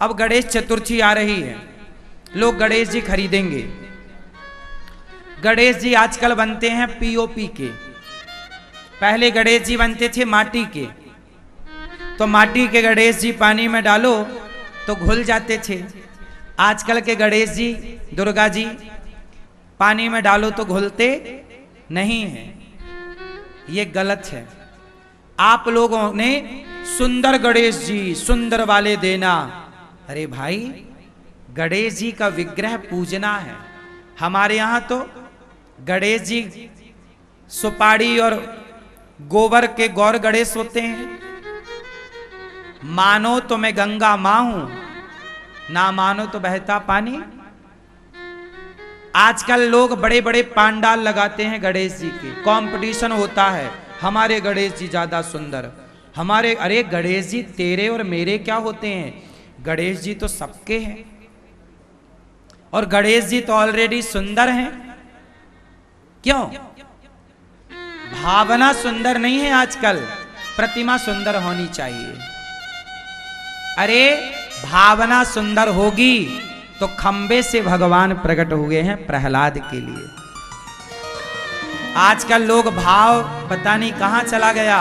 अब गणेश चतुर्थी आ रही है, लोग गणेश जी खरीदेंगे। गणेश जी आजकल बनते हैं पीओपी के, पहले गणेश जी बनते थे माटी के। तो माटी के गणेश जी पानी में डालो तो घुल जाते थे। आजकल के गणेश जी, दुर्गा जी पानी में डालो तो घुलते नहीं हैं। ये गलत है। आप लोगों ने सुंदर गणेश जी, सुंदर वाले देना। अरे भाई, गणेश जी का विग्रह पूजना है। हमारे यहां तो गणेश जी सुपारी और गोबर के गौर गणेश होते हैं। मानो तो मैं गंगा मां हूं, ना मानो तो बहता पानी। आजकल लोग बड़े बड़े पांडाल लगाते हैं गणेश जी के, कंपटीशन होता है, हमारे गणेश जी ज्यादा सुंदर, हमारे। अरे गणेश जी तेरे और मेरे क्या होते हैं? गणेश जी तो सबके हैं, और गणेश जी तो ऑलरेडी सुंदर हैं। क्यों? भावना सुंदर नहीं है आजकल, प्रतिमा सुंदर होनी चाहिए। अरे भावना सुंदर होगी तो खंबे से भगवान प्रकट हुए हैं प्रहलाद के लिए। आजकल लोग भाव पता नहीं कहां चला गया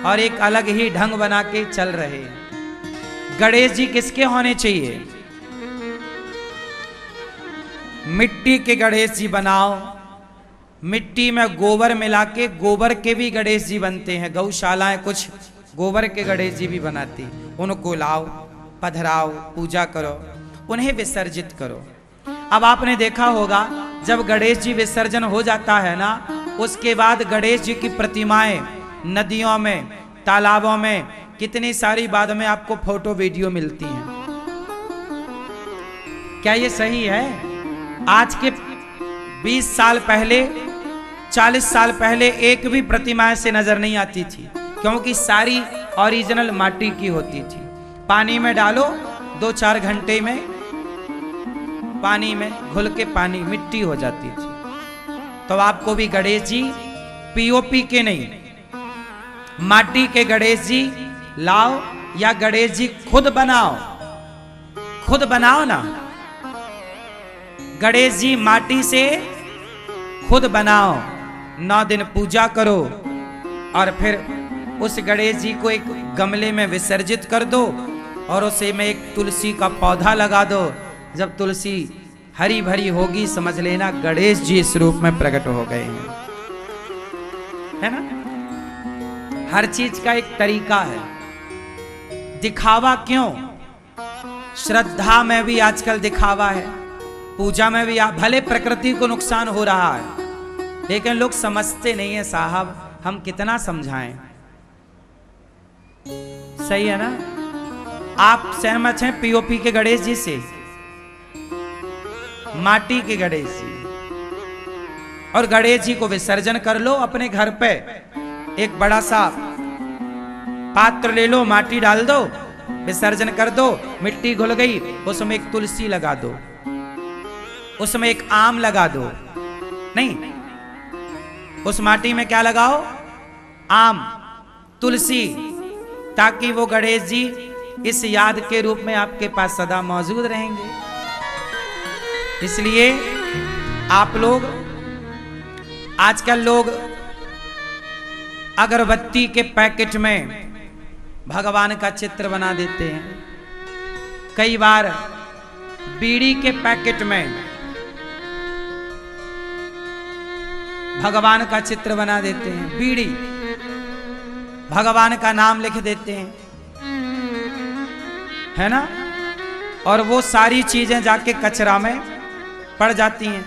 और एक अलग ही ढंग बना के चल रहे हैं। गणेश जी किसके होने चाहिए? मिट्टी के गणेश जी बनाओ। मिट्टी में गोबर मिला के, गोबर के भी गणेश जी बनते हैं। गौशालाएं कुछ गोबर के गणेश जी भी बनाती, उनको लाओ, पधराओ, पूजा करो, उन्हें विसर्जित करो। अब आपने देखा होगा जब गणेश जी विसर्जन हो जाता है ना, उसके बाद गणेश जी की प्रतिमाएं नदियों में, तालाबों में, कितनी सारी बाद में आपको फोटो वीडियो मिलती हैं। क्या ये सही है? आज के 20 साल पहले, 40 साल पहले एक भी प्रतिमा से नजर नहीं आती थी, क्योंकि सारी ओरिजिनल माटी की होती थी। पानी में डालो, 2-4 घंटे में पानी में घुल के पानी मिट्टी हो जाती थी। तो आपको भी गणेश जी पीओपी के नहीं, माटी के गणेश जी लाओ, या गणेश जी खुद बनाओ। खुद बनाओ ना, गणेश जी माटी से खुद बनाओ, 9 दिन पूजा करो, और फिर उस गणेश जी को एक गमले में विसर्जित कर दो, और उसे में एक तुलसी का पौधा लगा दो। जब तुलसी हरी भरी होगी, समझ लेना गणेश जी इस रूप में प्रकट हो गए हैं। है ना? हर चीज का एक तरीका है। दिखावा क्यों? श्रद्धा में भी आजकल दिखावा है, पूजा में भी। भले प्रकृति को नुकसान हो रहा है, लेकिन लोग समझते नहीं है साहब। हम कितना समझाएं? सही है ना? आप सहमत हैं पीओपी के गणेश जी से? माटी के गणेश जी, और गणेश जी को विसर्जन कर लो अपने घर पे। एक बड़ा सा पात्र ले लो, माटी डाल दो, विसर्जन कर दो। मिट्टी घुल गई, उसमें एक तुलसी लगा दो, उसमें एक आम लगा दो। नहीं, उस माटी में क्या लगाओ? आम, तुलसी, ताकि वो गणेश जी इस याद के रूप में आपके पास सदा मौजूद रहेंगे। इसलिए आप लोग, आजकल लोग अगरबत्ती के पैकेट में भगवान का चित्र बना देते हैं। कई बार बीड़ी के पैकेट में भगवान का चित्र बना देते हैं। बीड़ी, भगवान का नाम लिख देते हैं, है ना? और वो सारी चीजें जाके कचरा में पड़ जाती हैं।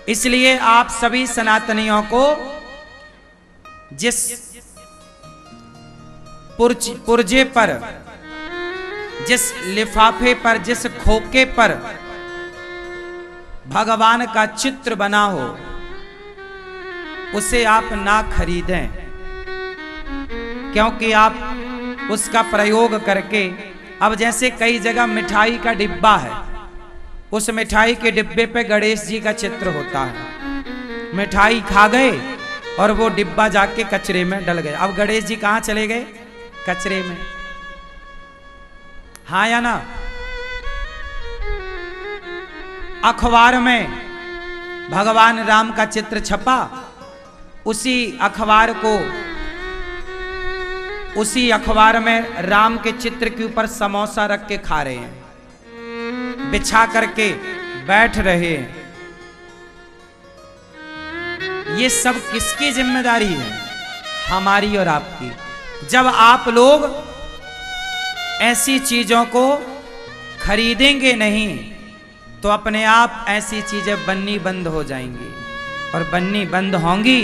इसलिए आप सभी सनातनियों को जिस पुर्जे पर, जिस लिफाफे पर, जिस खोके पर भगवान का चित्र बना हो, उसे आप ना खरीदें, क्योंकि आप उसका प्रयोग करके, अब जैसे कई जगह मिठाई का डिब्बा है, उस मिठाई के डिब्बे पे गणेश जी का चित्र होता है। मिठाई खा गए और वो डिब्बा जाके कचरे में डल गए। अब गणेश जी कहाँ चले गए? कचरे में। हाँ या ना? अखबार में भगवान राम का चित्र छपा, उसी अखबार में राम के चित्र के ऊपर समोसा रख के खा रहे हैं, बिछा करके बैठ रहे हैं। ये सब किसकी जिम्मेदारी है? हमारी और आपकी। जब आप लोग ऐसी चीजों को खरीदेंगे नहीं तो अपने आप ऐसी चीजें बननी बंद हो जाएंगी, और बननी बंद होंगी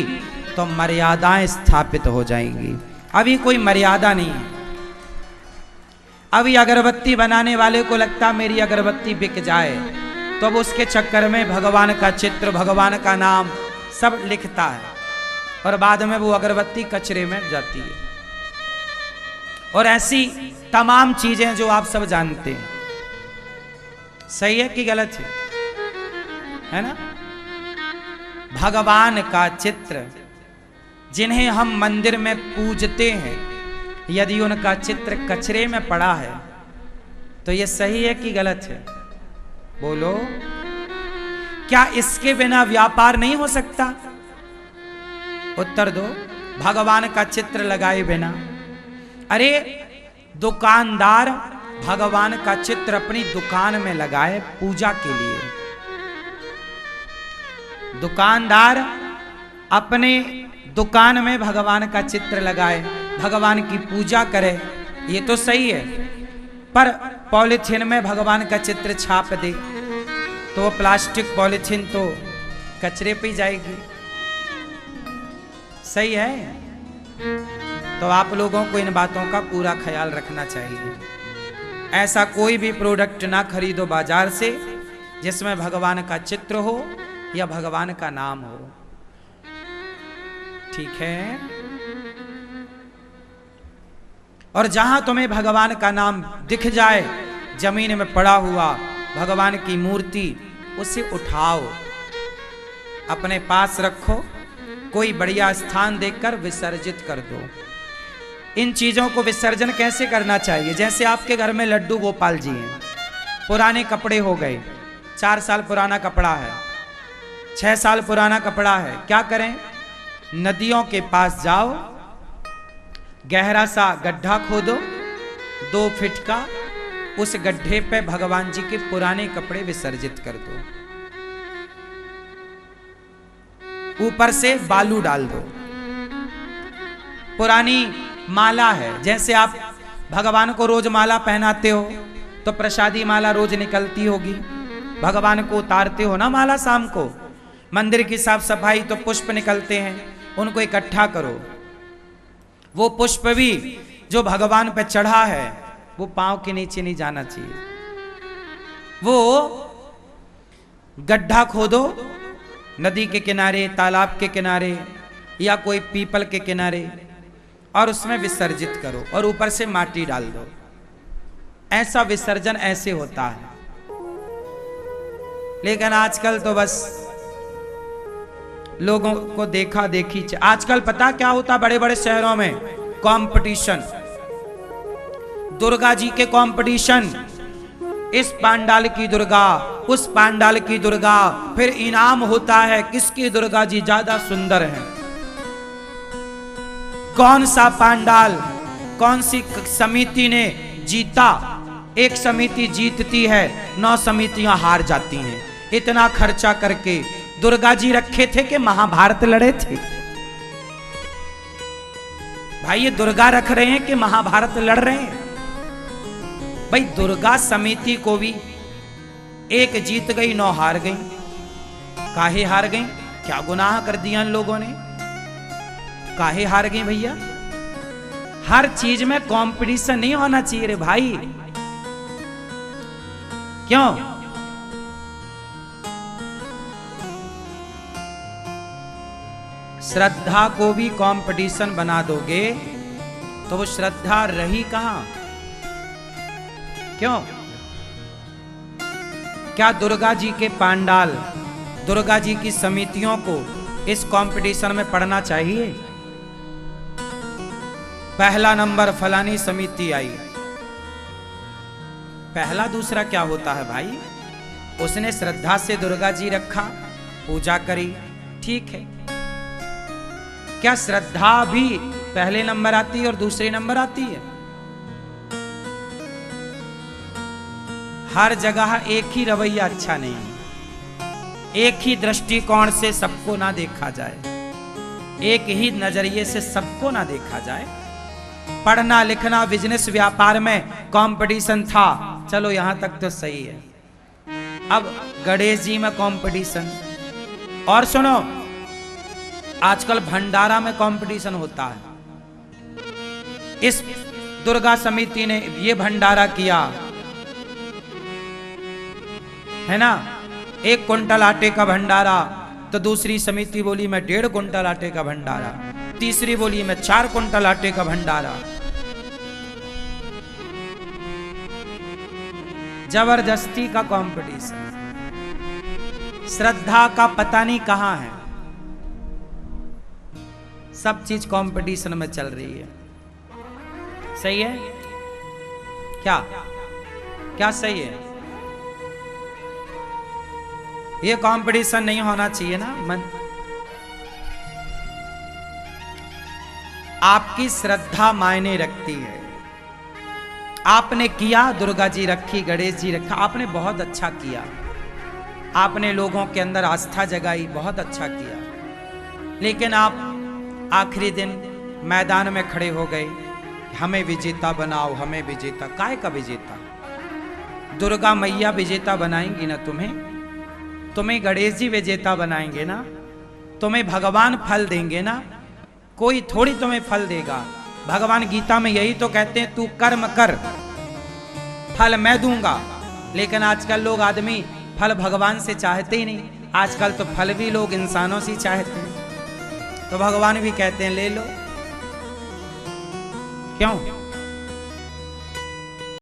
तो मर्यादाएं स्थापित हो जाएंगी। अभी कोई मर्यादा नहीं है। अभी अगरबत्ती बनाने वाले को लगता मेरी अगरबत्ती बिक जाए, तो अब उसके चक्कर में भगवान का चित्र, भगवान का नाम सब लिखता है, और बाद में वो अगरबत्ती कचरे में जाती है। और ऐसी तमाम चीजें जो आप सब जानते हैं। सही है कि गलत है ना? भगवान का चित्र जिन्हें हम मंदिर में पूजते हैं, यदि उनका चित्र कचरे में पड़ा है तो यह सही है कि गलत है? बोलो, क्या इसके बिना व्यापार नहीं हो सकता? उत्तर दो। भगवान का चित्र लगाए बिना, अरे दुकानदार भगवान का चित्र अपनी दुकान में लगाए पूजा के लिए, दुकानदार अपने दुकान में भगवान का चित्र लगाए, भगवान की पूजा करे, ये तो सही है। पर पॉलिथीन में भगवान का चित्र छाप दे तो वो प्लास्टिक पॉलिथीन तो कचरे पे जाएगी। सही है? तो आप लोगों को इन बातों का पूरा ख्याल रखना चाहिए। ऐसा कोई भी प्रोडक्ट ना खरीदो बाजार से जिसमें भगवान का चित्र हो या भगवान का नाम हो। ठीक है? और जहां तुम्हें भगवान का नाम दिख जाए, जमीन में पड़ा हुआ भगवान की मूर्ति, उसे उठाओ, अपने पास रखो, कोई बढ़िया स्थान देखकर विसर्जित कर दो। इन चीजों को विसर्जन कैसे करना चाहिए? जैसे आपके घर में लड्डू गोपाल जी हैं, पुराने कपड़े हो गए, 4 साल पुराना कपड़ा है, 6 साल पुराना कपड़ा है, क्या करें? नदियों के पास जाओ, गहरा सा गड्ढा खोदो 2 फीट का, उस गड्ढे पे भगवान जी के पुराने कपड़े विसर्जित कर दो, ऊपर से बालू डाल दो। पुरानी माला है, जैसे आप भगवान को रोज माला पहनाते हो तो प्रसादी माला रोज निकलती होगी, भगवान को उतारते हो ना माला शाम को। मंदिर की साफ सफाई तो पुष्प निकलते हैं, उनको इकट्ठा करो। वो पुष्प भी जो भगवान पे चढ़ा है वो पांव के नीचे नहीं जाना चाहिए। वो गड्ढा खोदो नदी के किनारे, तालाब के किनारे या कोई पीपल के किनारे, और उसमें विसर्जित करो और ऊपर से माटी डाल दो। ऐसा विसर्जन ऐसे होता है। लेकिन आजकल तो बस लोगों को देखा देखी। आजकल पता क्या होता? बड़े बड़े शहरों में कंपटीशन, दुर्गा जी के कंपटीशन, इस पांडाल की दुर्गा, उस पांडाल की दुर्गा, फिर इनाम होता है किसकी दुर्गा जी ज्यादा सुंदर है, कौन सा पांडाल, कौन सी समिति ने जीता। एक समिति जीतती है, 9 समितियां हार जाती हैं। इतना खर्चा करके दुर्गा जी रखे थे कि महाभारत लड़े थे। भाई ये दुर्गा रख रहे हैं कि महाभारत लड़ रहे हैं? भाई दुर्गा समिति को भी एक जीत गई, 9 हार गई। काहे हार गई? क्या गुनाह कर दिया इन लोगों ने? काहे हार गई भैया? हर चीज में कंपटीशन नहीं होना चाहिए रे भाई। क्यों? श्रद्धा को भी कंपटीशन बना दोगे तो वो श्रद्धा रही कहां? क्यों? क्या दुर्गा जी के पांडाल, दुर्गा जी की समितियों को इस कंपटीशन में पढ़ना चाहिए? पहला नंबर फलानी समिति आई, पहला दूसरा क्या होता है भाई? उसने श्रद्धा से दुर्गा जी रखा, पूजा करी, ठीक है। क्या श्रद्धा भी पहले नंबर आती है और दूसरे नंबर आती है? हर जगह एक ही रवैया अच्छा नहीं है। एक ही दृष्टिकोण से सबको ना देखा जाए, एक ही नजरिए से सबको ना देखा जाए। पढ़ना लिखना बिजनेस व्यापार में कंपटीशन था, चलो यहां तक तो सही है। अब गणेश जी में कंपटीशन, और सुनो आजकल भंडारा में कंपटीशन होता है। इस दुर्गा समिति ने ये भंडारा किया है ना, 1 कुंटल आटे का भंडारा, तो दूसरी समिति बोली मैं 1.5 कुंटल आटे का भंडारा, तीसरी बोली मैं 4 कुंटल आटे का भंडारा। जबरदस्ती का कंपटीशन। श्रद्धा का पता नहीं कहां है, सब चीज कंपटीशन में चल रही है। सही है क्या? क्या सही है? ये कंपटीशन नहीं होना चाहिए ना। मन आपकी श्रद्धा मायने रखती है। आपने किया, दुर्गा जी रखी, गणेश जी रखा, आपने बहुत अच्छा किया, आपने लोगों के अंदर आस्था जगाई, बहुत अच्छा किया। लेकिन आप आखिरी दिन मैदान में खड़े हो गए, हमें विजेता बनाओ, हमें विजेता। काय का विजेता? दुर्गा मैया विजेता बनाएंगी ना तुम्हें, तुम्हें गणेश जी विजेता बनाएंगे ना, तुम्हें भगवान फल देंगे ना, कोई थोड़ी तुम्हें फल देगा। भगवान गीता में यही तो कहते हैं, तू कर्म कर फल मैं दूंगा। लेकिन आजकल लोग आदमी फल भगवान से चाहते ही नहीं, आजकल तो फल भी लोग इंसानों से चाहते हैं। तो भगवान भी कहते हैं ले लो, क्यों?